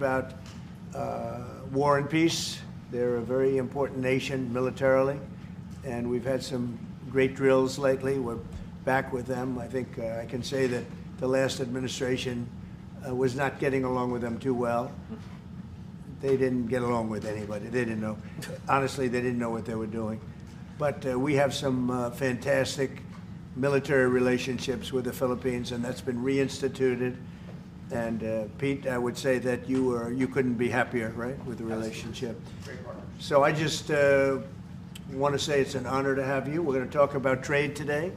about war and peace. They're a very important nation militarily, and we've had some great drills lately. We're back with them. I think I can say that the last administration was not getting along with them too well. They didn't get along with anybody. They didn't know. Honestly, they didn't know what they were doing. But we have some fantastic military relationships with the Philippines, and that's been reinstituted. And Pete, I would say that you couldn't be happier, right, with the relationship. So I just want to say it's an honor to have you. We're going to talk about trade today,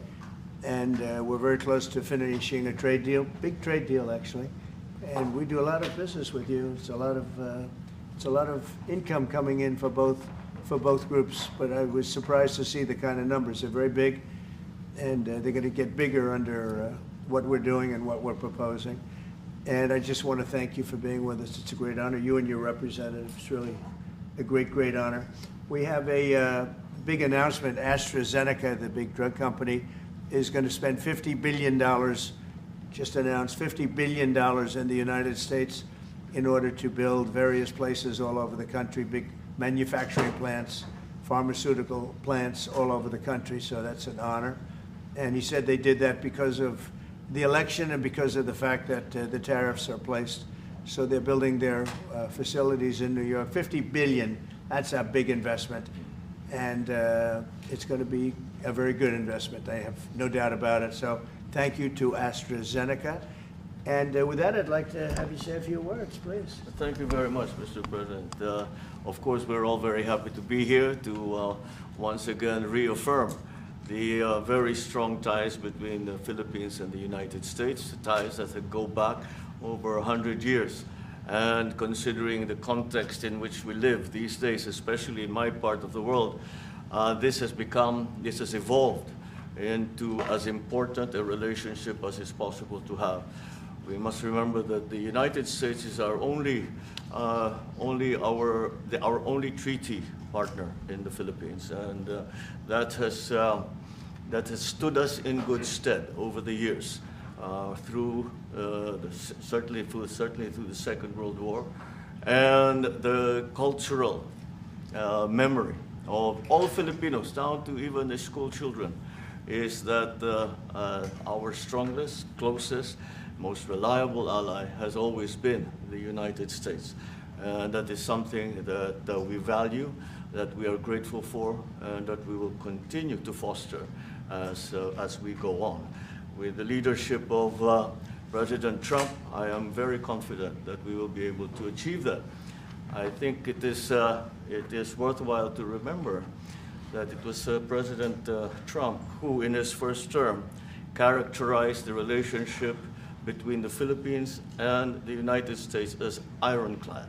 and we're very close to finishing a trade deal, big trade deal actually. And we do a lot of business with you. It's a lot of income coming in for both groups. But I was surprised to see the kind of numbers. They're very big, and they're going to get bigger under what we're doing and what we're proposing. And I just want to thank you for being with us. It's a great honor. You and your representative. It's really a great honor. We have a big announcement. AstraZeneca, the big drug company, is going to spend $50 billion, just announced $50 billion in the United States in order to build various places all over the country, big manufacturing plants, pharmaceutical plants all over the country. So that's an honor. And he said they did that because of the election and because of the fact that the tariffs are placed. So they're building their facilities in New York. $50 billion, that's a big investment. And it's going to be a very good investment. I have no doubt about it. So thank you to AstraZeneca. And with that, I'd like to have you say a few words, please. Thank you very much, Mr. President. Of course, we're all very happy to be here to once again reaffirm the very strong ties between the Philippines and the United States, ties that go back over 100 years. And considering the context in which we live these days, especially in my part of the world, this has evolved into as important a relationship as is possible to have. We must remember that the United States is our only treaty partner in the Philippines, and that has stood us in good stead over the years, certainly through the Second World War, and the cultural memory of all Filipinos, down to even the school children, is that our strongest, closest, most reliable ally has always been the United States. And that is something that we value, that we are grateful for, and that we will continue to foster as we go on. With the leadership of President Trump, I am very confident that we will be able to achieve that. I think it is worthwhile to remember that it was President Trump who, in his first term, characterized the relationship between the Philippines and the United States as ironclad.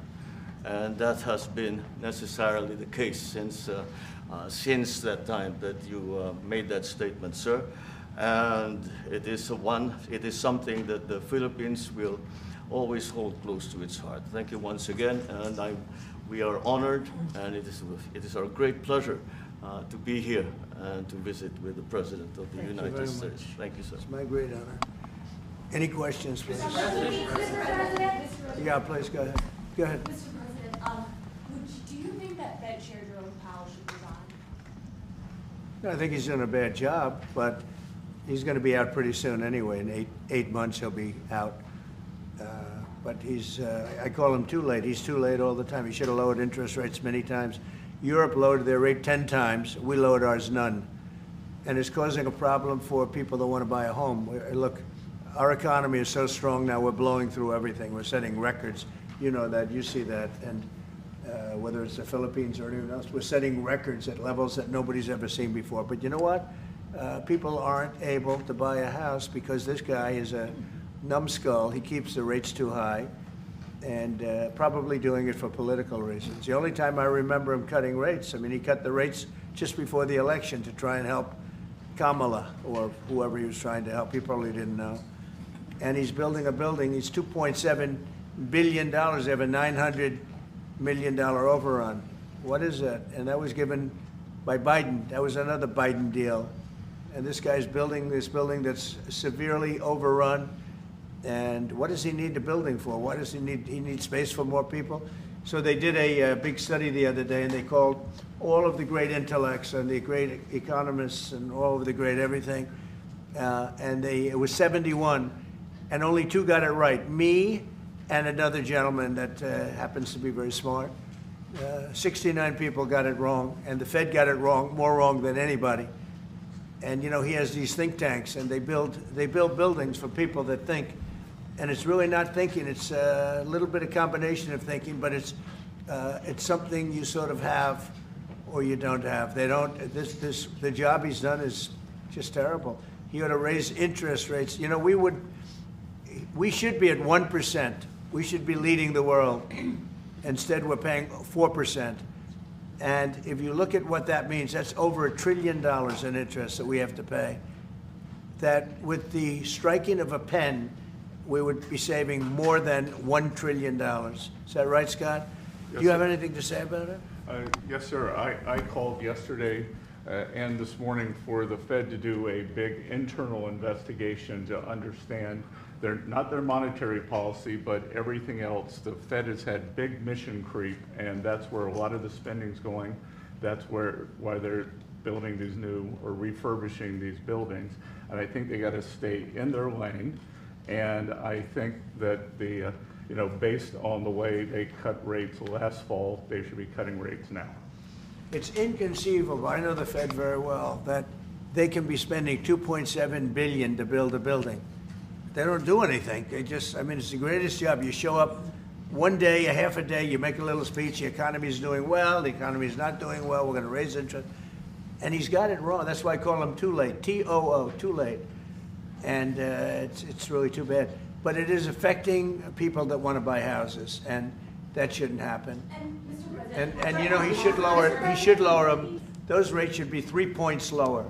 And that has been necessarily the case since that time that you made that statement, sir. And it is something that the Philippines will always hold close to its heart. Thank you once again, and we are honored, and it is our great pleasure to be here and to visit with the President of the United States. Thank you, sir. It's my great honor. Any questions, please? Mr. President? Yeah, please, go ahead. Go ahead. Mr. President, do you think that Fed Chair Jerome Powell should resign? No, I think he's doing a bad job, but he's going to be out pretty soon anyway. In eight months, he'll be out. But I call him too late. He's too late all the time. He should have lowered interest rates many times. Europe lowered their rate 10 times. We lowered ours none. And it's causing a problem for people that want to buy a home. Look, our economy is so strong now, we're blowing through everything. We're setting records. You know that, you see that. And whether it's the Philippines or anyone else, we're setting records at levels that nobody's ever seen before. But you know what? People aren't able to buy a house because this guy is a numbskull. He keeps the rates too high, and probably doing it for political reasons. The only time I remember him cutting rates, I mean, he cut the rates just before the election to try and help Kamala or whoever he was trying to help. He probably didn't know. And he's building a building. He's $2.7 billion. They have a $900 million overrun. What is that? And that was given by Biden. That was another Biden deal. And this guy's building this building that's severely overrun. And what does he need the building for? What does he need? He needs space for more people. So they did a big study the other day, and they called all of the great intellects and the great economists and all of the great everything. And it was 71, and only 2 got it right. Me and another gentleman that happens to be very smart. 69 people got it wrong, and the Fed got it wrong, more wrong than anybody. And you know, he has these think tanks, and they build buildings for people that think. And it's really not thinking. It's a little bit of combination of thinking, but it's something you sort of have or you don't have. They don't. The job he's done is just terrible. He ought to raise interest rates. You know, we should be at 1%. We should be leading the world. Instead, we're paying 4%. And if you look at what that means, that's over $1 trillion in interest that we have to pay. That with the striking of a pen, we would be saving more than $1 trillion. Is that right, Scott? Yes, Do you have sir. anything to say about it? Yes, sir. I called yesterday and this morning for the Fed to do a big internal investigation to understand not their monetary policy, but everything else. The Fed has had big mission creep, and that's where a lot of the spending's going. That's why they're building these new or refurbishing these buildings. And I think they got to stay in their lane. And I think that based on the way they cut rates last fall, they should be cutting rates now. It's inconceivable, I know the Fed very well, that they can be spending $2.7 billion to build a building. They don't do anything. They just, I mean, it's the greatest job. You show up one day, a half a day, you make a little speech, the economy's doing well, the economy's not doing well, we're going to raise interest. And he's got it wrong. That's why I call him too late, T-O-O, too late. And it's really too bad. But it is affecting people that want to buy houses, and that shouldn't happen. And Mr. President. And you know, he should lower them. Those rates should be 3 points lower.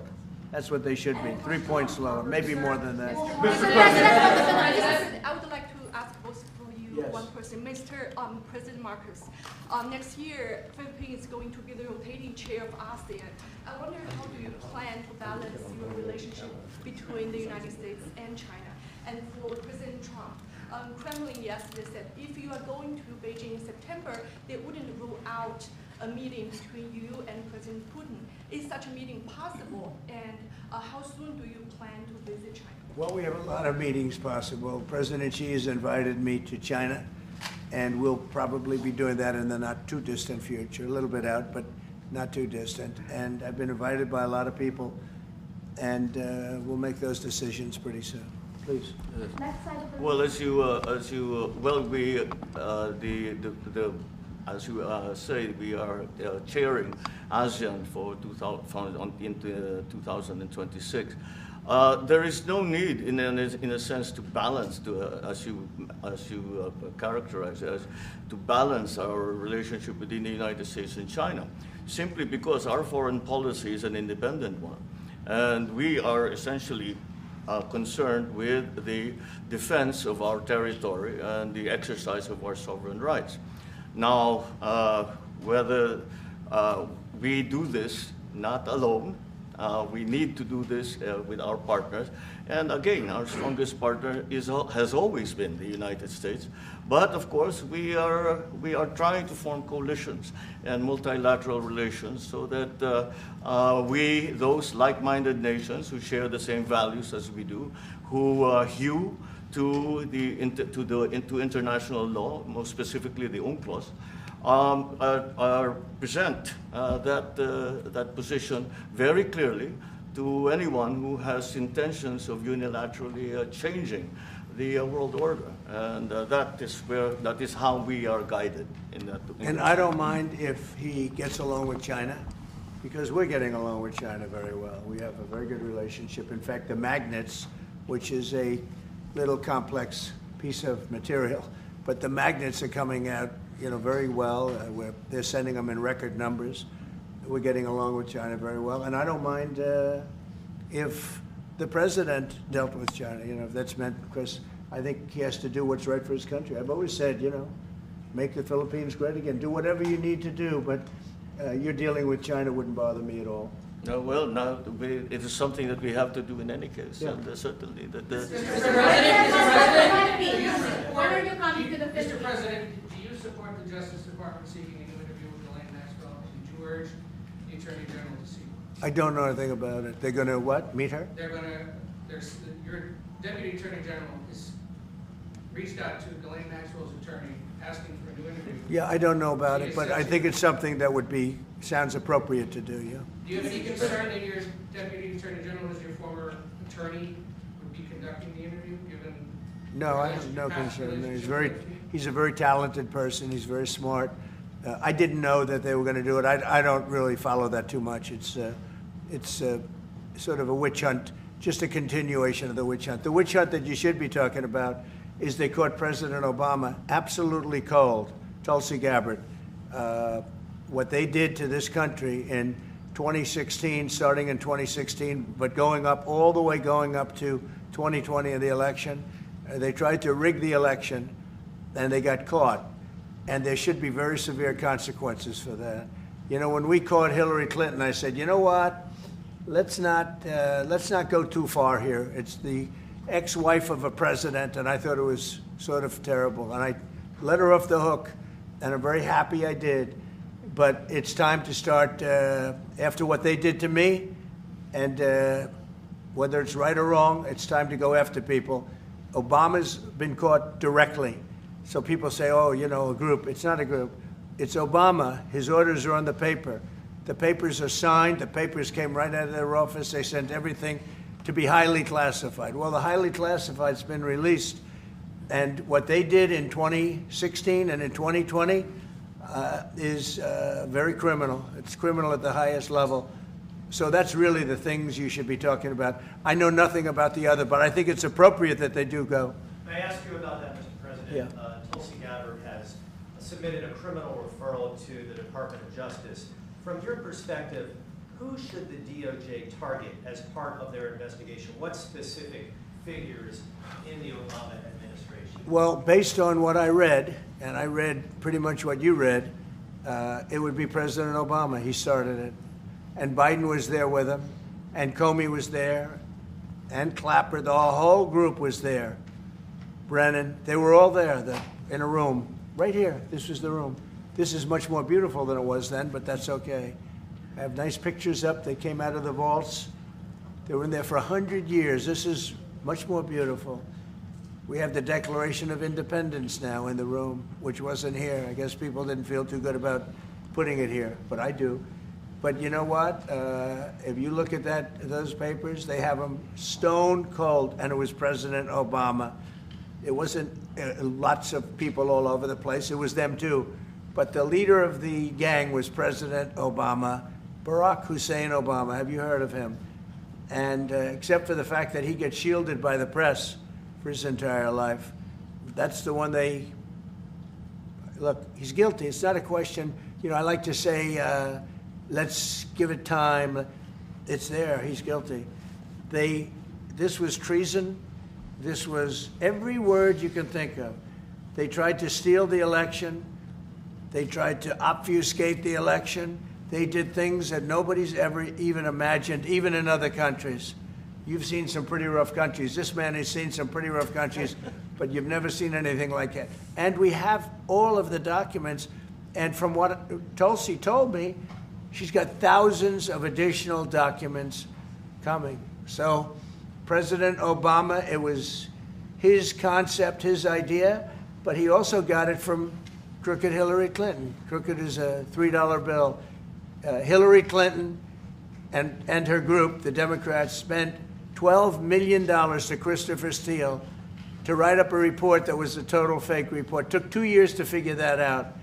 That's what they should be, 3 points lower, maybe more than that. I would like to ask both of you Yes. one person. Mr. President Marcos, next year, Philippines is going to be the rotating chair of ASEAN. I wonder how do you plan to balance your relationship between the United States and China? And for President Trump, Kremlin yesterday said if you are going to Beijing in September, they wouldn't rule out a meeting between you and President Putin. Is such a meeting possible? And how soon do you plan to visit China? Well, we have a lot of meetings possible. President Xi has invited me to China, and we'll probably be doing that in the not too distant future, a little bit out, but not too distant. And I've been invited by a lot of people, and we'll make those decisions pretty soon. Please. Well, as you say, we are chairing ASEAN for 2026. There is no need, in a sense, to balance, as you characterize it, to balance our relationship between the United States and China, simply because our foreign policy is an independent one, and we are essentially concerned with the defense of our territory and the exercise of our sovereign rights. Now, whether we do this not alone, we need to do this with our partners. And again, our strongest partner has always been the United States. But of course, we are trying to form coalitions and multilateral relations so that those like-minded nations who share the same values as we do, who hew to international law, most specifically the UNCLOS, present that position very clearly to anyone who has intentions of unilaterally changing the world order, and that is how we are guided in that. And I don't mind if he gets along with China, because we're getting along with China very well. We have a very good relationship. In fact, the magnets, which is a little complex piece of material, but the magnets are coming out, very well. They're sending them in record numbers. We're getting along with China very well, and I don't mind if the president dealt with China. If that's meant, because I think he has to do what's right for his country. I've always said, make the Philippines great again. Do whatever you need to do, but you're dealing with China wouldn't bother me at all. No, well, now it is something that we have to do in any case, Yeah. and certainly that. What are your comments to the Mr. President, do you support the Justice Department seeking a new interview with Ghislaine Maxwell? Did you urge the Attorney General to seek one? I don't know anything about it. They're going to what? Meet her? Your Deputy Attorney General has reached out to Ghislaine Maxwell's attorney asking for a new interview. Yeah, I don't know about it, but I think it's something that sounds appropriate to do, yeah. Do you have any concern that your Deputy Attorney General, as your former attorney, would be conducting the interview, given? No, I have no concern. He's a very talented person. He's very smart. I didn't know that they were going to do it. I don't really follow that too much. It's sort of a witch hunt, just a continuation of the witch hunt. The witch hunt that you should be talking about is they caught President Obama absolutely cold, Tulsi Gabbard. What they did to this country in 2016, starting in 2016, but all the way going up to 2020 in the election. They tried to rig the election, and they got caught. And there should be very severe consequences for that. You know, when we caught Hillary Clinton, I said, you know what? Let's not go too far here. It's the ex-wife of a president, and I thought it was sort of terrible. And I let her off the hook, and I'm very happy I did. But it's time to start, after what they did to me, and whether it's right or wrong, it's time to go after people. Obama's been caught directly. So people say, oh, you know, a group. It's not a group. It's Obama. His orders are on the paper. The papers are signed. The papers came right out of their office. They sent everything to be highly classified. Well, the highly classified's been released. And what they did in 2016 and in 2020 is very criminal. It's criminal at the highest level. So that's really the things you should be talking about. I know nothing about the other, but I think it's appropriate that they do go. May I ask you about that, Mr. President? Yeah. Tulsi Gabbard has submitted a criminal referral to the Department of Justice. From your perspective, who should the DOJ target as part of their investigation? What specific figures in the Obama administration? Well, based on what I read, and I read pretty much what you read, it would be President Obama. He started it. And Biden was there with him, and Comey was there, and Clapper. The whole group was there. Brennan, they were all there in a room. Right here, this was the room. This is much more beautiful than it was then, but that's okay. I have nice pictures up. They came out of the vaults. They were in there for 100 years. This is much more beautiful. We have the Declaration of Independence now in the room, which wasn't here. I guess people didn't feel too good about putting it here, but I do. But you know what? If you look at those papers, they have them stone cold, and it was President Obama. It wasn't lots of people all over the place. It was them too. But the leader of the gang was President Obama, Barack Hussein Obama. Have you heard of him? And except for the fact that he gets shielded by the press for his entire life, that's the one they look. He's guilty. It's not a question. You know, I like to say, let's give it time. It's there. He's guilty. This was treason. This was every word you can think of. They tried to steal the election. They tried to obfuscate the election. They did things that nobody's ever even imagined, even in other countries. You've seen some pretty rough countries. This man has seen some pretty rough countries, but you've never seen anything like it. And we have all of the documents. And from what Tulsi told me, she's got thousands of additional documents coming. So President Obama, it was his concept, his idea, but he also got it from crooked Hillary Clinton. Crooked is a $3 bill. Hillary Clinton and her group, the Democrats, spent $12 million to Christopher Steele to write up a report that was a total fake report. Took 2 years to figure that out,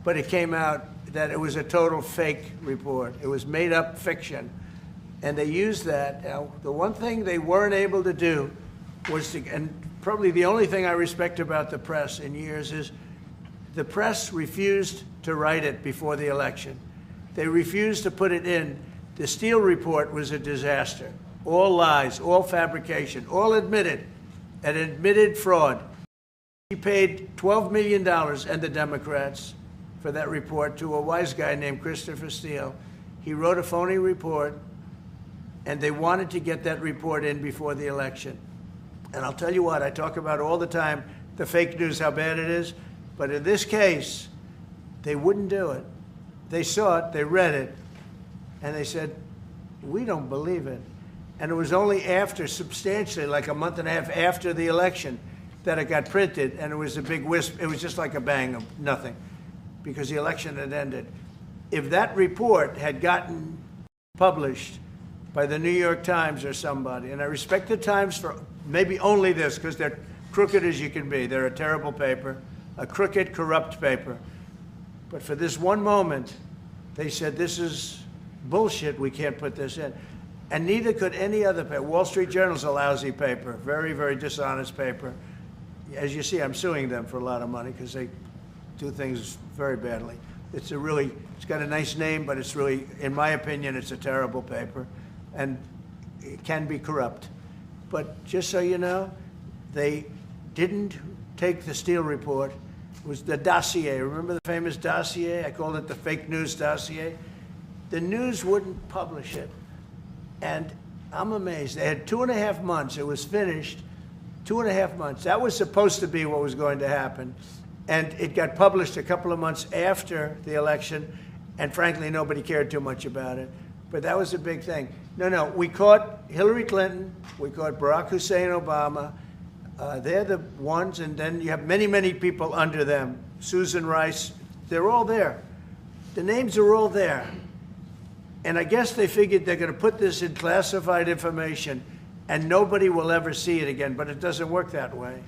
but it came out that it was a total fake report. It was made up fiction. And they used that. Now, the one thing they weren't able to do was to, and probably the only thing I respect about the press in years is the press refused to write it before the election. They refused to put it in. The Steele report was a disaster. All lies, all fabrication, all admitted, an admitted fraud. He paid $12 million, and the Democrats, for that report to a wise guy named Christopher Steele. He wrote a phony report, and they wanted to get that report in before the election. And I'll tell you what, I talk about all the time, the fake news, how bad it is, but in this case, they wouldn't do it. They saw it, they read it, and they said, we don't believe it. And it was only after, substantially, like a month and a half after the election, that it got printed, and it was a big wisp. It was just like a bang of nothing, because the election had ended. If that report had gotten published by the New York Times or somebody, and I respect the Times for maybe only this, because they're crooked as you can be. They're a terrible paper, a crooked, corrupt paper. But for this one moment, they said, this is bullshit, we can't put this in. And neither could any other paper. Wall Street Journal's a lousy paper, very, very dishonest paper. As you see, I'm suing them for a lot of money because they do things very badly. It's got a nice name, but it's really, in my opinion, it's a terrible paper, and it can be corrupt. But just so you know, they didn't take the Steele report. It was the Dossier. Remember the famous Dossier? I called it the fake news dossier. The news wouldn't publish it. And I'm amazed. They had 2.5 months. It was finished. 2.5 months. That was supposed to be what was going to happen. And it got published a couple of months after the election. And frankly, nobody cared too much about it. But that was a big thing. No, we caught Hillary Clinton. We caught Barack Hussein Obama. They're the ones. And then you have many, many people under them. Susan Rice. They're all there. The names are all there. And I guess they figured they're going to put this in classified information and nobody will ever see it again, but it doesn't work that way.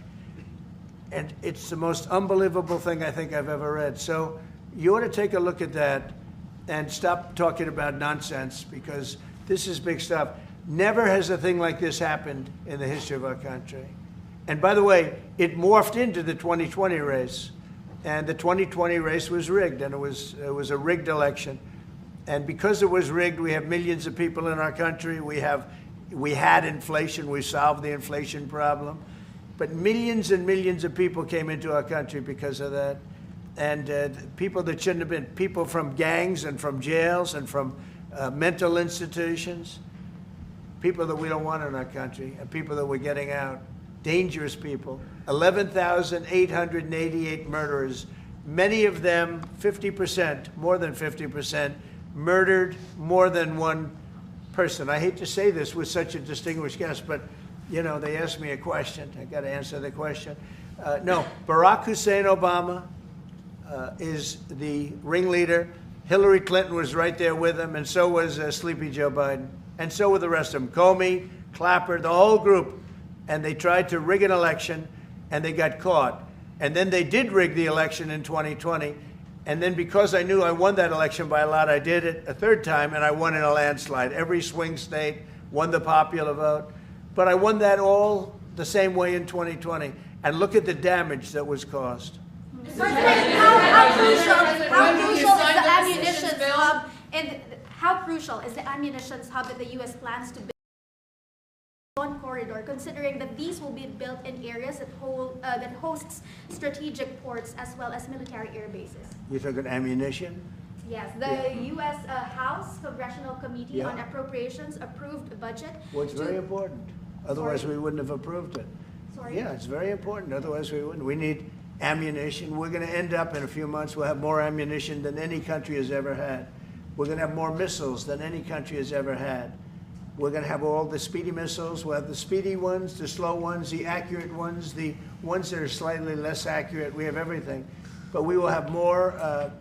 And it's the most unbelievable thing I think I've ever read. So you ought to take a look at that and stop talking about nonsense, because this is big stuff. Never has a thing like this happened in the history of our country. And by the way, it morphed into the 2020 race. And the 2020 race was rigged, and it was a rigged election. And because it was rigged, we have millions of people in our country. We had inflation. We solved the inflation problem. But millions and millions of people came into our country because of that. And people that shouldn't have been, people from gangs and from jails and from mental institutions, people that we don't want in our country, and people that we're getting out, dangerous people. 11,888 murderers, many of them, 50%, more than 50%, murdered more than one person. I hate to say this with such a distinguished guest, but you know, they asked me a question. I got to answer the question. No, Barack Hussein Obama is the ringleader. Hillary Clinton was right there with him, and so was Sleepy Joe Biden, and so were the rest of them. Comey, Clapper, the whole group. And they tried to rig an election, and they got caught. And then they did rig the election in 2020. And then because I knew I won that election by a lot, I did it a third time, and I won in a landslide. Every swing state, won the popular vote. But I won that all the same way in 2020. And look at the damage that was caused. President, how crucial is the ammunition hub, and how crucial is the ammunition hub that the U.S. plans to build on corridor, considering that these will be built in areas that hosts strategic ports as well as military air bases? You're talking ammunition? Yes, the U.S. House Congressional Committee on Appropriations approved a budget. Well, it's very important. Otherwise, we wouldn't have approved it. Sorry? Yeah, it's very important. Otherwise, we wouldn't. We need ammunition. We're going to end up in a few months, we'll have more ammunition than any country has ever had. We're going to have more missiles than any country has ever had. We're going to have all the speedy missiles. We'll have the speedy ones, the slow ones, the accurate ones, the ones that are slightly less accurate. We have everything. But we will have more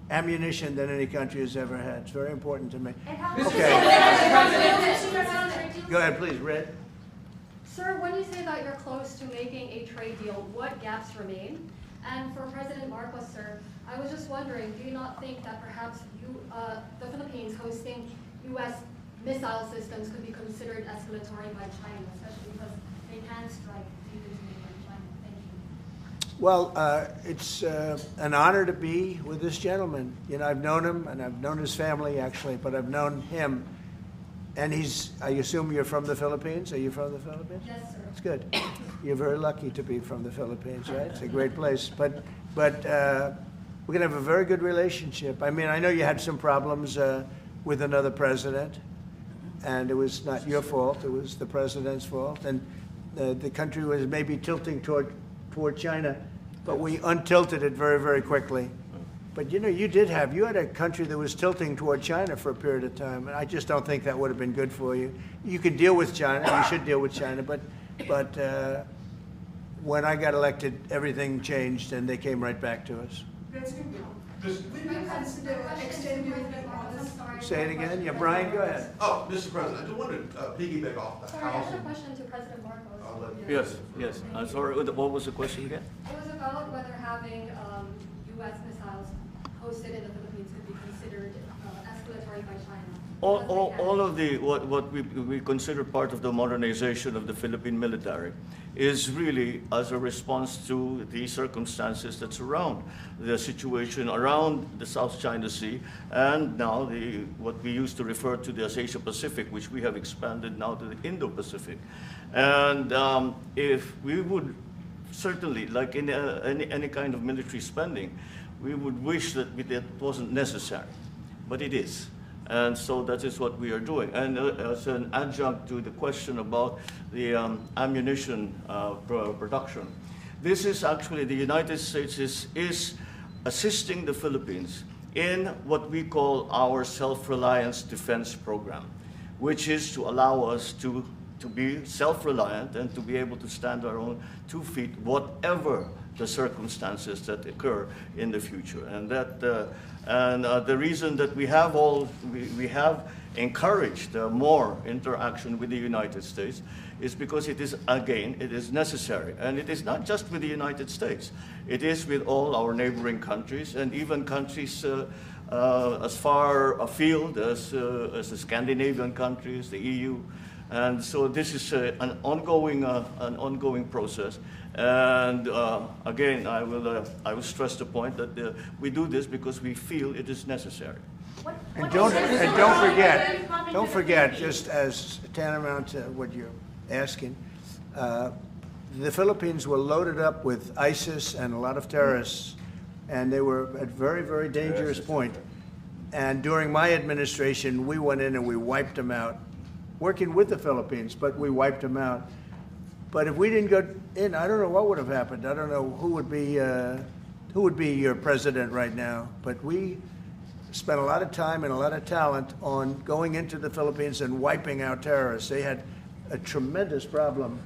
ammunition than any country has ever had. It's very important to me. Okay. Go ahead, please, Red. Sir, when you say that you're close to making a trade deal, what gaps remain? And for President Marcos, sir, I was just wondering, do you not think that perhaps the Philippines hosting U.S. missile systems could be considered escalatory by China, especially because they can strike defeated by China? Thank you. Well, it's an honor to be with this gentleman. You know, I've known him, and I've known his family, actually, but I've known him. And I assume you're from the Philippines? Are you from the Philippines? Yes, sir. That's good. You're very lucky to be from the Philippines, right? It's a great place. But we're going to have a very good relationship. I mean, I know you had some problems with another president, and it was not your fault, it was the president's fault, and the country was maybe tilting toward China, but we untilted it very, very quickly. But you know, you had a country that was tilting toward China for a period of time, and I just don't think that would have been good for you. You can deal with China, you should deal with China, but when I got elected, everything changed and they came right back to us. Say it again? Yeah, Brian, go ahead. Oh, Mr. President, I just wanted to piggyback off the Sorry, I had a housing. question to President Marcos. I'll let you- Yes. I'm sorry, what was the question again? It was about whether having U.S. missiles hosted in the Philippines could be considered escalatory by China. All of the, what we consider part of the modernization of the Philippine military is really as a response to the circumstances that surround the situation around the South China Sea, and now what we used to refer to as Asia Pacific, which we have expanded now to the Indo-Pacific. And if we would certainly, like in any kind of military spending, we would wish that it wasn't necessary, but it is. And so that is what we are doing. And as an adjunct to the question about the ammunition production, this is actually, the United States is assisting the Philippines in what we call our self-reliance defense program, which is to allow us to be self-reliant and to be able to stand our own 2 feet, whatever the circumstances that occur in the future. And that the reason that we have encouraged more interaction with the United States is because it is necessary. And it is not just with the United States. It is with all our neighboring countries, and even countries as far afield as the Scandinavian countries, the EU. And so this is an ongoing process. And again, I will stress the point that we do this because we feel it is necessary. And don't forget, just as tantamount to what you're asking, the Philippines were loaded up with ISIS and a lot of terrorists, and they were at very, very dangerous point. And during my administration, we went in and we wiped them out, working with the Philippines, but we wiped them out. But if we didn't go in, I don't know what would have happened. I don't know who would be your president right now. But we spent a lot of time and a lot of talent on going into the Philippines and wiping out terrorists. They had a tremendous problem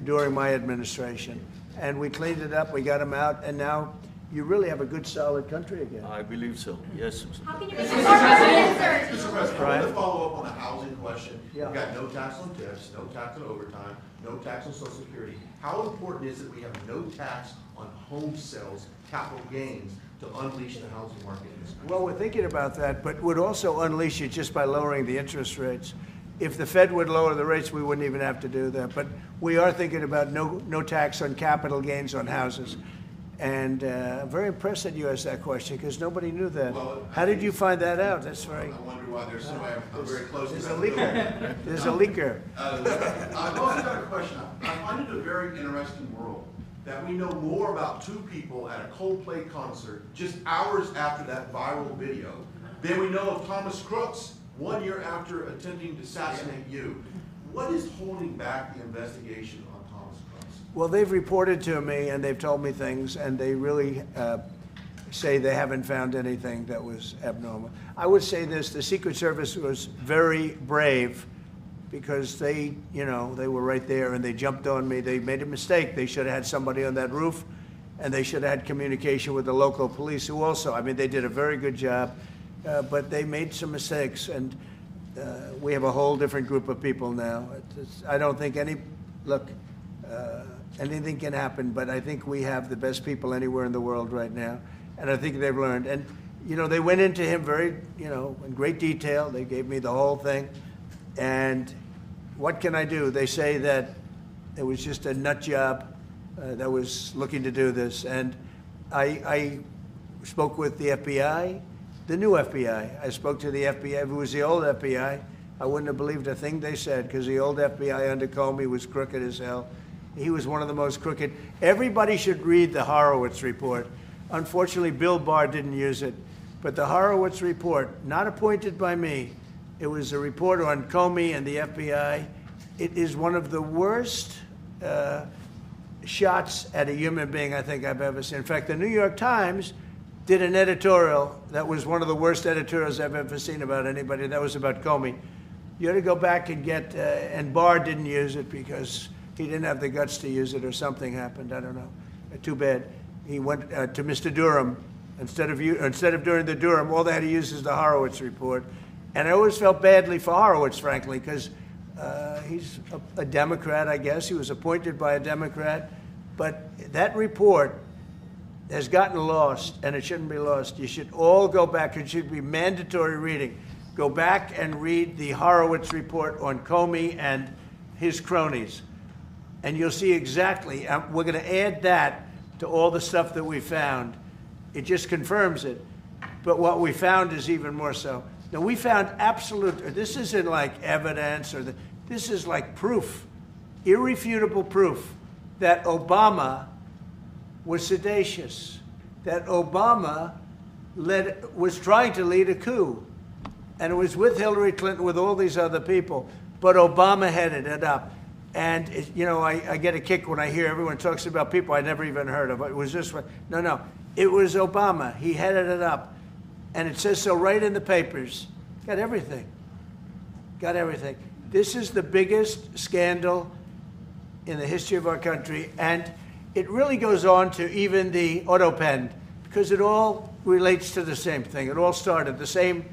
during my administration. And we cleaned it up, we got them out, and now you really have a good, solid country again. I believe so, yes. How can you make it more permanent? Mr. President, I want to follow up on the housing question. Yeah. We've got no tax on tips, no tax on overtime, no tax on Social Security. How important is it we have no tax on home sales, capital gains, to unleash the housing market in this country? Well, we're thinking about that, but would also unleash it just by lowering the interest rates. If the Fed would lower the rates, we wouldn't even have to do that. But we are thinking about no tax on capital gains on houses. And I'm very impressed that you asked that question because nobody knew that. Well, How did you find that out? That's very. I wonder why there's somebody I'm very close to. There's a leaker. There's a leaker. I've also got a question. I find it a very interesting world that we know more about two people at a Coldplay concert just hours after that viral video than we know of Thomas Crooks 1 year after attempting to assassinate you. What is holding back the investigation on Thomas Crooks? Well, they've reported to me and they've told me things, and they really say they haven't found anything that was abnormal. I would say this: the Secret Service was very brave because they were right there and they jumped on me. They made a mistake. They should have had somebody on that roof, and they should have had communication with the local police, who also, they did a very good job, but they made some mistakes, and we have a whole different group of people now. I don't think anything can happen, but I think we have the best people anywhere in the world right now, and I think they've learned. And they went into him very, in great detail. They gave me the whole thing, and what can I do? They say that it was just a nut job that was looking to do this, and I spoke with the FBI, the new FBI. I spoke to the FBI. If it was the old FBI, I wouldn't have believed a thing they said, because the old FBI under Comey was crooked as hell. He was one of the most crooked. Everybody should read the Horowitz report. Unfortunately, Bill Barr didn't use it. But the Horowitz report, not appointed by me, It was a report on Comey and the FBI. It is one of the worst shots at a human being I think I've ever seen. In fact, the New York Times did an editorial that was one of the worst editorials I've ever seen about anybody. That was about Comey. You ought to go back and get, and Barr didn't use it because he didn't have the guts to use it, or something happened, I don't know. Too bad. He went to Mr. Durham. Instead of doing the Durham, all they had to use is the Horowitz report. And I always felt badly for Horowitz, frankly, because he's a Democrat, I guess. He was appointed by a Democrat. But that report has gotten lost, and it shouldn't be lost. You should all go back. It should be mandatory reading. Go back and read the Horowitz report on Comey and his cronies. And you'll see exactly, we're going to add that to all the stuff that we found. It just confirms it. But what we found is even more so. Now, we found absolute, this isn't like evidence, this is like proof, irrefutable proof that Obama was seditious, that Obama was trying to lead a coup. And it was with Hillary Clinton, with all these other people, but Obama headed it up. And, I get a kick when I hear everyone talks about people I never even heard of. It was this one. No. It was Obama. He headed it up. And it says so right in the papers. Got everything. This is the biggest scandal in the history of our country. And it really goes on to even the auto pen, because it all relates to the same thing. It all started the same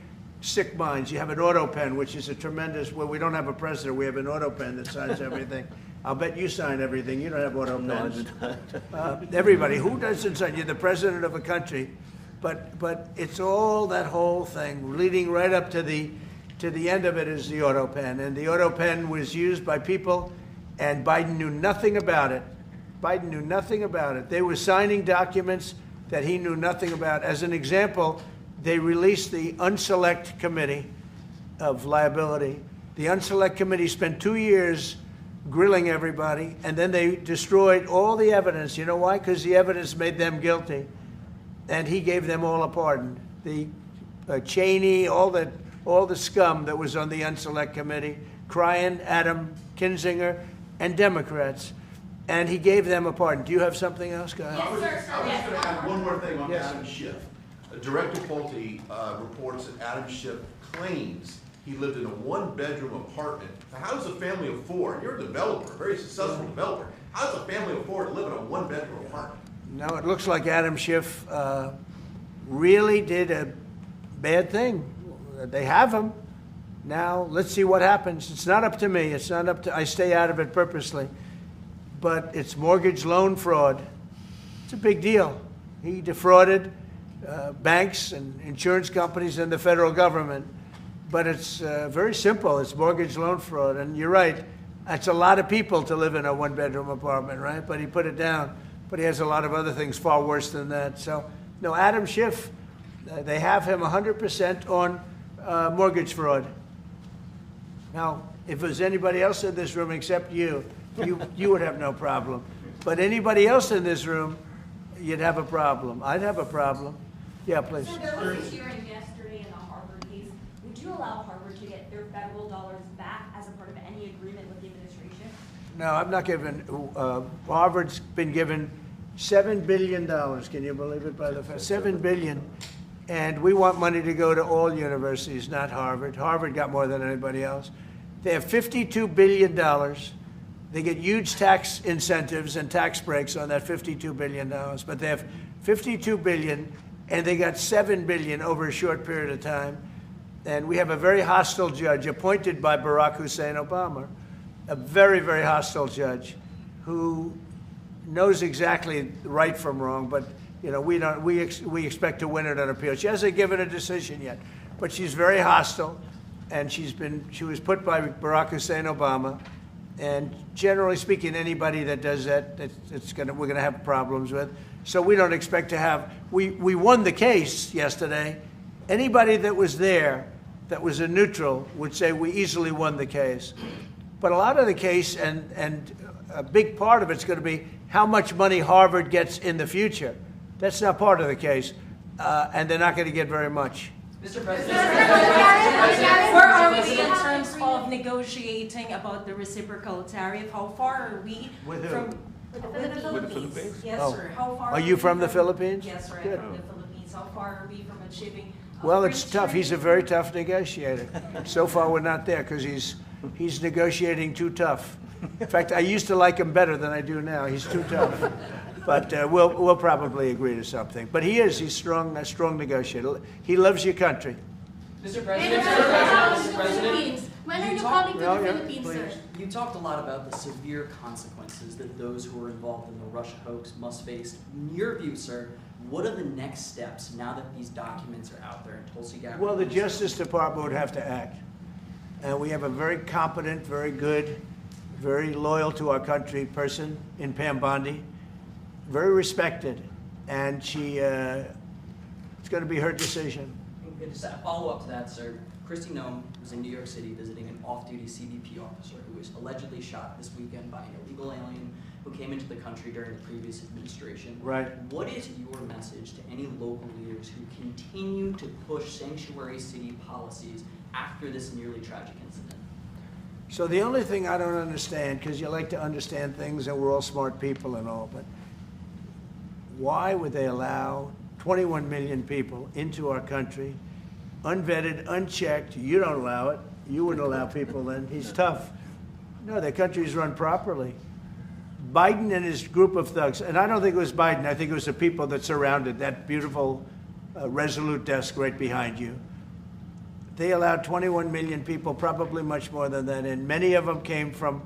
sick minds. You have an auto pen, which is a tremendous, well, we don't have a president. We have an auto pen that signs everything. I'll bet you sign everything. You don't have auto pens. Everybody. Who doesn't sign? You're the president of a country. But it's all that whole thing leading right up to the end of it is the auto pen. And the auto pen was used by people, and Biden knew nothing about it. They were signing documents that he knew nothing about. As an example, they released the Unselect Committee of Liability. The Unselect Committee spent 2 years grilling everybody, and then they destroyed all the evidence. You know why? Because the evidence made them guilty, and he gave them all a pardon. The Cheney, all the scum that was on the Unselect Committee, Cryan, Adam Kinzinger, and Democrats, and he gave them a pardon. Do you have something else, guys? I was just going to add one more thing on Adam Schiff. Director Pulte reports that Adam Schiff claims he lived in a one-bedroom apartment. Now, how does a family of four, you're a developer, a very successful developer, how does a family of four live in a one-bedroom apartment? No, it looks like Adam Schiff really did a bad thing. They have him. Now, let's see what happens. It's not up to me. I stay out of it purposely. But it's mortgage loan fraud. It's a big deal. He defrauded banks and insurance companies and the federal government. But it's very simple. It's mortgage loan fraud. And you're right. That's a lot of people to live in a one-bedroom apartment, right? But he put it down. But he has a lot of other things far worse than that. So, no, Adam Schiff, they have him 100% on mortgage fraud. Now, if there's anybody else in this room except you would have no problem. But anybody else in this room, you'd have a problem. I'd have a problem. Yeah, please. So there was a hearing yesterday in the Harvard case. Would you allow Harvard to get their federal dollars back as a part of any agreement with the administration? No, I'm not giving. Harvard's been given $7 billion. Can you believe it? By the $7 billion, and we want money to go to all universities, not Harvard. Harvard got more than anybody else. They have $52 billion. They get huge tax incentives and tax breaks on that $52 billion. But they have $52 billion, and they got $7 billion over a short period of time. And we have a very hostile judge appointed by Barack Hussein Obama, a very, very hostile judge who knows exactly right from wrong, but we expect to win it on appeal. She hasn't given a decision yet, but she's very hostile, and she was put by Barack Hussein Obama, and generally speaking, anybody that does that, we're gonna have problems with. So we don't expect to have. We won the case yesterday. Anybody that was there, that was a neutral, would say we easily won the case. But a lot of the case, and a big part of it's going to be how much money Harvard gets in the future. That's not part of the case, and they're not going to get very much. Mr. President. Where are we in terms of negotiating about the reciprocal tariff? How far are we With who? from With the With the Philippines. Philippines? Yes, Oh. sir. How far Are you we from the Philippines? Yes, sir. Good. I'm from the Philippines. How far are we from achieving? Well, it's tough. He's a very tough negotiator. So far, we're not there because he's negotiating too tough. In fact, I used to like him better than I do now. He's too tough. But we'll probably agree to something. But he's strong, a strong negotiator. He loves your country. Mr. And President. Mr. Mr. President. When are you talk- coming to Yeah, the yeah, Philippines, sir? please. You talked a lot about the severe consequences that those who were involved in the Russia hoax must face. In your view, sir, what are the next steps now that these documents are out there in Tulsi Gabbard? Well, the Justice Department would have to act. And we have a very competent, very good, very loyal to our country person in Pam Bondi, very respected. And it's going to be her decision. And just a follow-up to that, sir. Kristi Noem was in New York City visiting an off-duty CBP officer who was allegedly shot this weekend by an illegal alien who came into the country during the previous administration. Right. What is your message to any local leaders who continue to push sanctuary city policies after this nearly tragic incident? So the only thing I don't understand, because you like to understand things and we're all smart people and all, but why would they allow 21 million people into our country, unvetted, unchecked? You don't allow it. You wouldn't allow people then. He's tough. No, their country's run properly. Biden and his group of thugs, and I don't think it was Biden, I think it was the people that surrounded that beautiful Resolute desk right behind you. They allowed 21 million people, probably much more than that, and many of them came from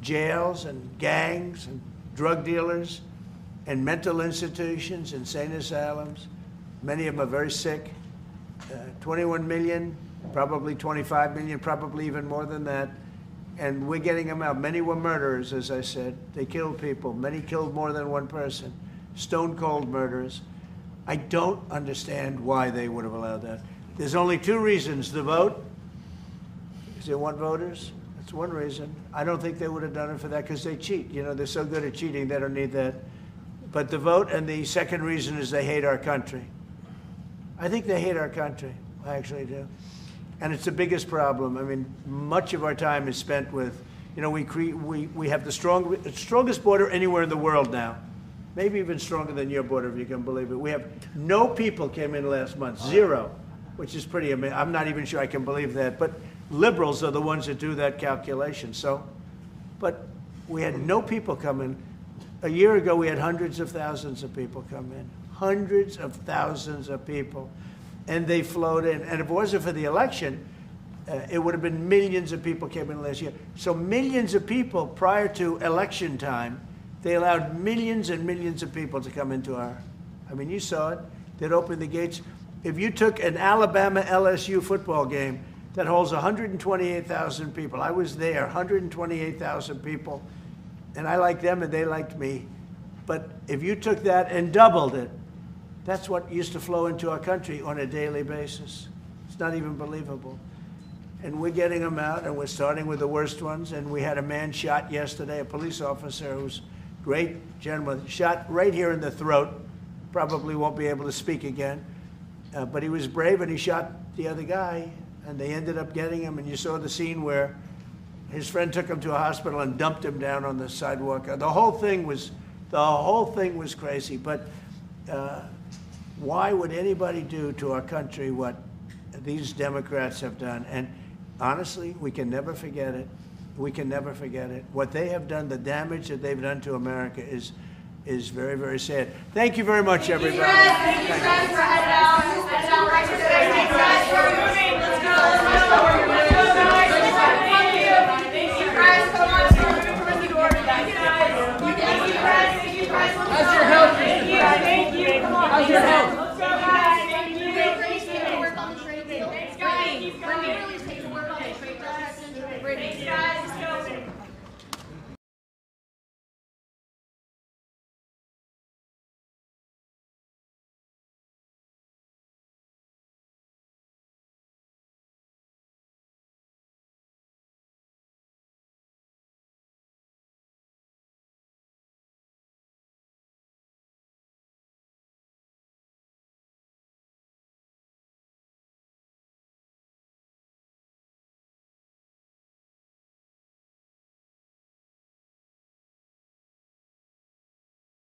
jails and gangs and drug dealers and mental institutions, insane asylums. Many of them are very sick. 21 million, probably 25 million, probably even more than that. And we're getting them out. Many were murderers, as I said. They killed people. Many killed more than one person. Stone cold murderers. I don't understand why they would have allowed that. There's only two reasons. The vote, because they want voters. That's one reason. I don't think they would have done it for that because they cheat. You know, they're so good at cheating, they don't need that. But the vote, and the second reason is they hate our country. I think they hate our country. I actually do. And it's the biggest problem. I mean, much of our time is spent with, you know, we have the strongest border anywhere in the world now. Maybe even stronger than your border, if you can believe it. We have no people came in last month, zero, which is pretty amazing. I'm not even sure I can believe that. But liberals are the ones that do that calculation. So, but we had no people come in. A year ago, we had hundreds of thousands of people come in. Hundreds of thousands of people. And they flowed in. And if it wasn't for the election, it would have been millions of people came in last year. So millions of people prior to election time, they allowed millions and millions of people to come into our, I mean, you saw it. They'd open the gates. If you took an Alabama-LSU football game that holds 128,000 people, I was there, 128,000 people, and I liked them and they liked me. But if you took that and doubled it, that's what used to flow into our country on a daily basis. It's not even believable. And we're getting them out, and we're starting with the worst ones. And we had a man shot yesterday, a police officer who's a great gentleman, shot right here in the throat. Probably won't be able to speak again. But he was brave, and he shot the other guy, and they ended up getting him. And you saw the scene where his friend took him to a hospital and dumped him down on the sidewalk. The whole thing was crazy. But why would anybody do to our country what these Democrats have done? And honestly, we can never forget it. We can never forget it. What they have done, the damage that they've done to America is very, very sad. Thank you very much, everybody. Thank you, Fred. Thank you, Fred, for heading out right